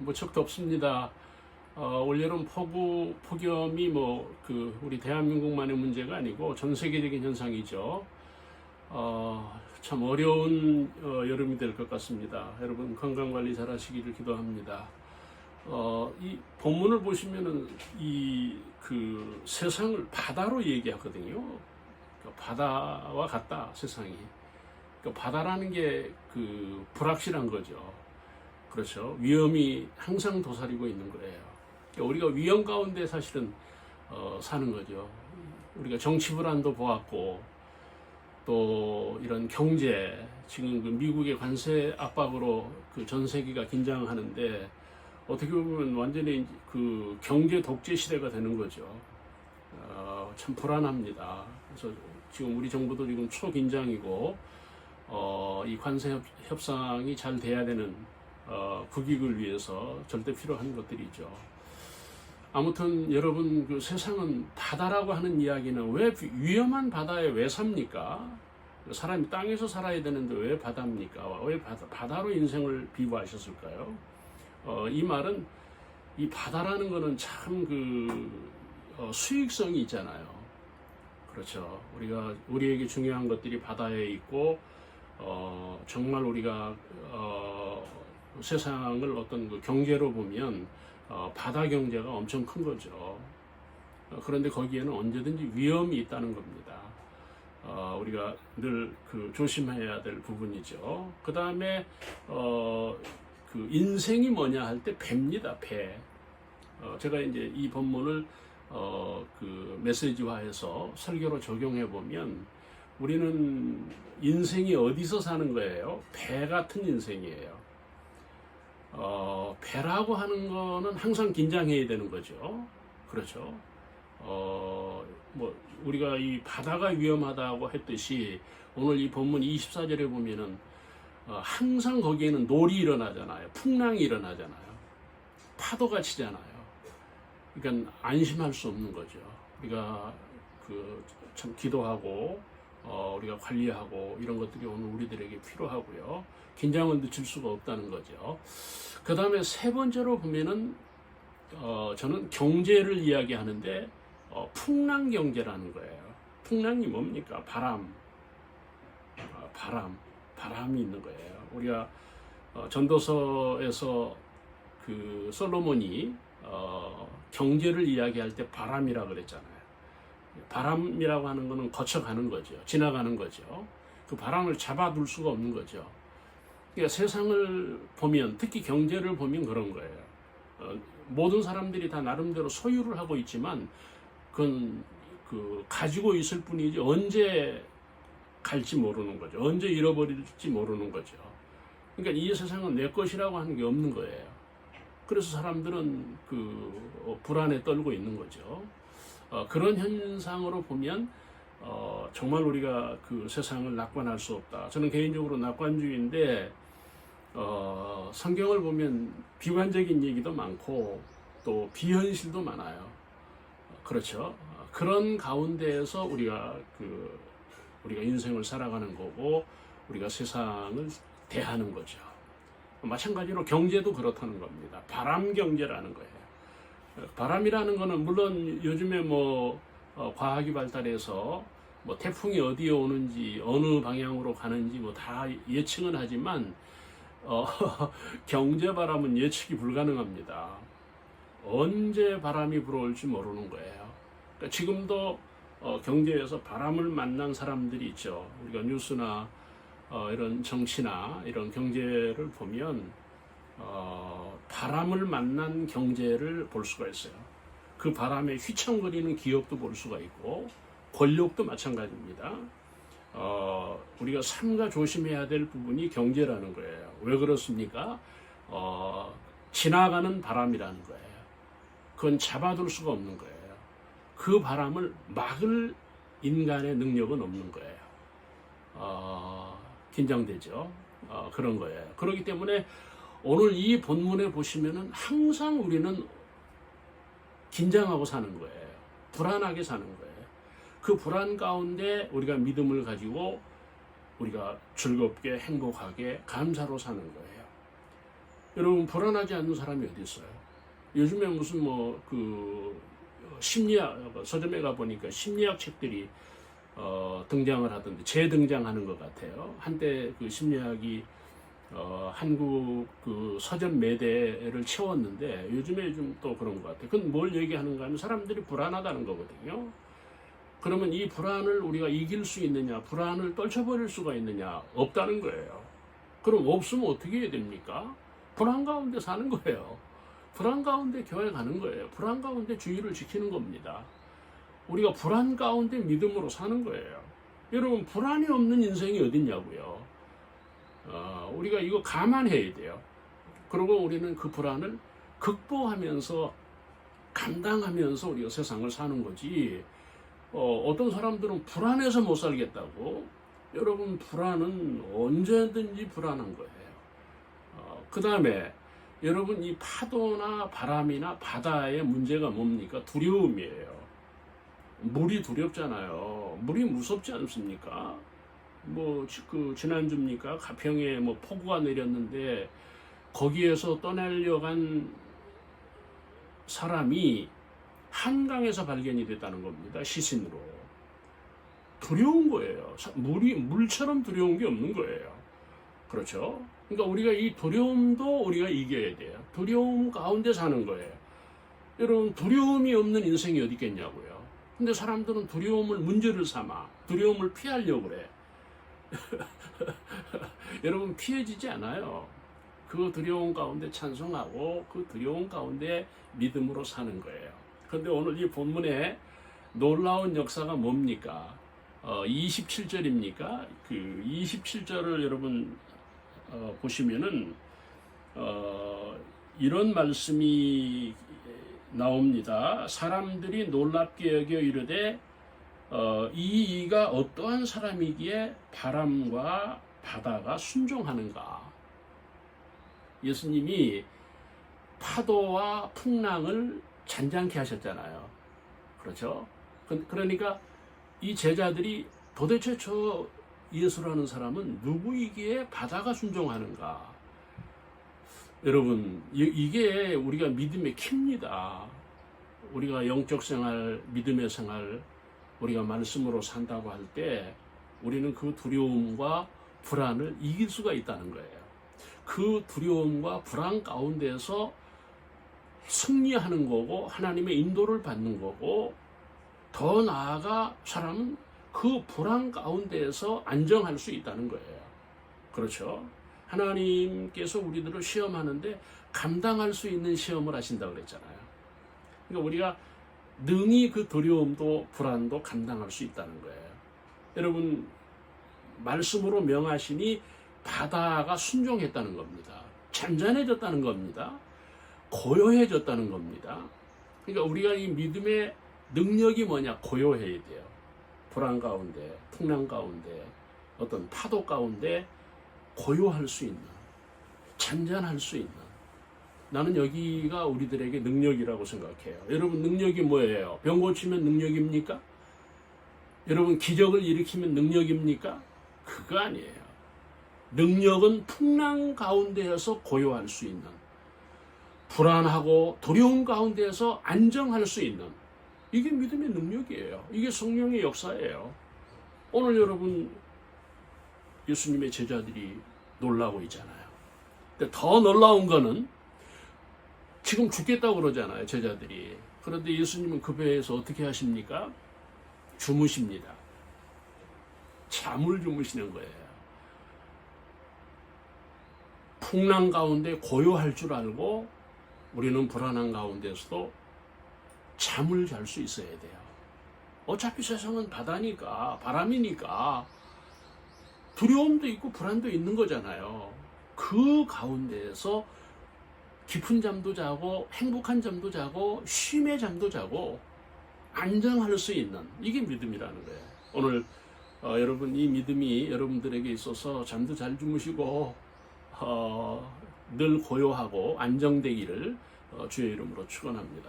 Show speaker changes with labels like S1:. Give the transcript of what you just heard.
S1: 무척 덥습니다. 올여름 폭염이 우리 대한민국만의 문제가 아니고 전 세계적인 현상이죠. 참 어려운 여름이 될 것 같습니다. 여러분 건강 관리 잘 하시기를 기도합니다. 이 본문을 보시면은 세상을 바다로 얘기하거든요. 그러니까 바다와 같다, 세상이. 그러니까 바다라는 게 불확실한 거죠. 그렇죠. 위험이 항상 도사리고 있는 거예요. 그러니까 우리가 위험 가운데 사실은 사는 거죠. 우리가 정치 불안도 보았고, 또 이런 경제, 지금 미국의 관세 압박으로 전 세계가 긴장하는데, 어떻게 보면 완전히 경제 독재 시대가 되는 거죠. 참 불안합니다. 그래서 지금 우리 정부도 지금 초긴장이고, 이 관세 협상이 잘 돼야 되는 국익을 위해서 절대 필요한 것들이죠. 아무튼 여러분, 세상은 바다라고 하는 이야기는 왜 위험한 바다에 왜 삽니까? 사람이 땅에서 살아야 되는데 왜 바다입니까? 왜 바다로 인생을 비유하셨을까요? 이 말은, 이 바다라는 거는 참 수익성이 있잖아요. 그렇죠. 우리에게 중요한 것들이 바다에 있고, 정말 우리가 세상을 어떤 경제로 보면 바다 경제가 엄청 큰 거죠. 그런데 거기에는 언제든지 위험이 있다는 겁니다. 우리가 늘 조심해야 될 부분이죠. 그 다음에 인생이 뭐냐 할 때 배입니다. 배. 제가 이제 이 본문을 메시지화해서 설교로 적용해 보면, 우리는 인생이 어디서 사는 거예요? 배 같은 인생이에요. 배라고 하는 거는 항상 긴장해야 되는 거죠. 그렇죠. 우리가 이 바다가 위험하다고 했듯이, 오늘 이 본문 24절에 보면은, 항상 거기에는 놀이 일어나잖아요. 풍랑이 일어나잖아요. 파도가 치잖아요. 그러니까 안심할 수 없는 거죠. 우리가 참 기도하고, 우리가 관리하고, 이런 것들이 오늘 우리들에게 필요하고요. 긴장을 늦출 수가 없다는 거죠. 그 다음에 세 번째로 보면은, 저는 경제를 이야기하는데, 풍랑 경제라는 거예요. 풍랑이 뭡니까? 바람이 있는 거예요. 우리가 전도서에서 솔로몬이 경제를 이야기할 때 바람이라 그랬잖아요. 바람이라고 하는 거는 거쳐가는 거죠. 지나가는 거죠. 그 바람을 잡아둘 수가 없는 거죠. 그러니까 세상을 보면, 특히 경제를 보면 그런 거예요. 모든 사람들이 다 나름대로 소유를 하고 있지만, 그건 가지고 있을 뿐이지 언제 갈지 모르는 거죠. 언제 잃어버릴지 모르는 거죠. 그러니까 이 세상은 내 것이라고 하는 게 없는 거예요. 그래서 사람들은 불안에 떨고 있는 거죠. 그런 현상으로 보면, 정말 우리가 세상을 낙관할 수 없다. 저는 개인적으로 낙관주의인데, 성경을 보면 비관적인 얘기도 많고 또 비현실도 많아요. 그렇죠. 그런 가운데에서 우리가 인생을 살아가는 거고, 우리가 세상을 대하는 거죠. 마찬가지로 경제도 그렇다는 겁니다. 바람 경제라는 거예요. 바람이라는 거는 물론 요즘에 과학이 발달해서 태풍이 어디에 오는지, 어느 방향으로 가는지 다 예측은 하지만, 경제 바람은 예측이 불가능합니다. 언제 바람이 불어올지 모르는 거예요. 그러니까 지금도 경제에서 바람을 만난 사람들이 있죠. 우리가 뉴스나 이런 정치나 이런 경제를 보면 바람을 만난 경제를 볼 수가 있어요. 그 바람에 휘청거리는 기업도 볼 수가 있고, 권력도 마찬가지입니다. 우리가 삼가 조심해야 될 부분이 경제라는 거예요. 왜 그렇습니까? 지나가는 바람이라는 거예요. 그건 잡아둘 수가 없는 거예요. 그 바람을 막을 인간의 능력은 없는 거예요. 긴장되죠. 그런 거예요. 그렇기 때문에 오늘 이 본문에 보시면은 항상 우리는 긴장하고 사는 거예요. 불안하게 사는 거예요. 그 불안 가운데 우리가 믿음을 가지고, 우리가 즐겁게, 행복하게, 감사로 사는 거예요. 여러분 불안하지 않는 사람이 어디 있어요? 요즘에 무슨 뭐 그 심리학 서점에 가 보니까 심리학 책들이 등장을 하던데 재등장하는 것 같아요. 한때 그 심리학이 한국 그 서점 매대를 채웠는데 요즘에 좀 또 그런 것 같아요. 그건 뭘 얘기하는가 하면 사람들이 불안하다는 거거든요. 그러면 이 불안을 우리가 이길 수 있느냐, 불안을 떨쳐버릴 수가 있느냐, 없다는 거예요. 그럼 없으면 어떻게 해야 됩니까? 불안 가운데 사는 거예요. 불안 가운데 교회 가는 거예요. 불안 가운데 주의를 지키는 겁니다. 우리가 불안 가운데 믿음으로 사는 거예요. 여러분 불안이 없는 인생이 어딨냐고요. 우리가 이거 감안해야 돼요. 그리고 우리는 그 불안을 극복하면서 감당하면서 우리가 세상을 사는 거지. 어떤 사람들은 불안해서 못 살겠다고. 여러분 불안은 언제든지 불안한 거예요. 그 다음에 여러분 이 파도나 바람이나 바다의 문제가 뭡니까? 두려움이에요. 물이 두렵잖아요. 물이 무섭지 않습니까? 뭐 그 지난주입니까? 가평에 뭐 폭우가 내렸는데 거기에서 떠나려고 한 사람이 한강에서 발견이 됐다는 겁니다. 시신으로. 두려운 거예요. 물처럼 두려운 게 없는 거예요. 그렇죠? 그러니까 우리가 이 두려움도 우리가 이겨야 돼요. 두려움 가운데 사는 거예요. 여러분 두려움이 없는 인생이 어디 있겠냐고요. 근데 사람들은 두려움을 문제를 삼아 두려움을 피하려고 그래. 여러분 피해지지 않아요. 그 두려움 가운데 찬송하고 그 두려움 가운데 믿음으로 사는 거예요. 그런데 오늘 이 본문에 놀라운 역사가 뭡니까? 27절입니까? 그 27절을 여러분 보시면은 이런 말씀이 나옵니다. 사람들이 놀랍게 여겨 이르되 이 이가 어떠한 사람이기에 바람과 바다가 순종하는가. 예수님이 파도와 풍랑을 잔잔케 하셨잖아요. 그렇죠? 그러니까 이 제자들이 도대체 저 예수라는 사람은 누구이기에 바다가 순종하는가. 여러분 이게 우리가 믿음의 키입니다. 우리가 영적 생활, 믿음의 생활, 우리가 말씀으로 산다고 할 때 우리는 그 두려움과 불안을 이길 수가 있다는 거예요. 그 두려움과 불안 가운데서 승리하는 거고 하나님의 인도를 받는 거고 더 나아가 사람은 그 불안 가운데에서 안정할 수 있다는 거예요. 그렇죠? 하나님께서 우리들을 시험하는데 감당할 수 있는 시험을 하신다고 그랬잖아요. 그러니까 우리가 능히 그 두려움도 불안도 감당할 수 있다는 거예요. 여러분 말씀으로 명하시니 바다가 순종했다는 겁니다. 잔잔해졌다는 겁니다. 고요해졌다는 겁니다. 그러니까 우리가 이 믿음의 능력이 뭐냐? 고요해야 돼요. 불안 가운데, 풍랑 가운데, 어떤 파도 가운데 고요할 수 있는, 잔잔할 수 있는, 나는 여기가 우리들에게 능력이라고 생각해요. 여러분 능력이 뭐예요? 병 고치면 능력입니까? 여러분 기적을 일으키면 능력입니까? 그거 아니에요. 능력은 풍랑 가운데에서 고요할 수 있는, 불안하고 두려움 가운데에서 안정할 수 있는, 이게 믿음의 능력이에요. 이게 성령의 역사예요. 오늘 여러분 예수님의 제자들이 놀라고 있잖아요. 근데 더 놀라운 거는 지금 죽겠다고 그러잖아요, 제자들이. 그런데 예수님은 그 배에서 어떻게 하십니까? 주무십니다. 잠을 주무시는 거예요. 풍랑 가운데 고요할 줄 알고 우리는 불안한 가운데서도 잠을 잘 수 있어야 돼요. 어차피 세상은 바다니까, 바람이니까 두려움도 있고 불안도 있는 거잖아요. 그 가운데에서 깊은 잠도 자고 행복한 잠도 자고 쉼의 잠도 자고 안정할 수 있는, 이게 믿음이라는 거예요. 오늘 여러분 이 믿음이 여러분들에게 있어서 잠도 잘 주무시고 늘 고요하고 안정되기를 주의 이름으로 축원합니다.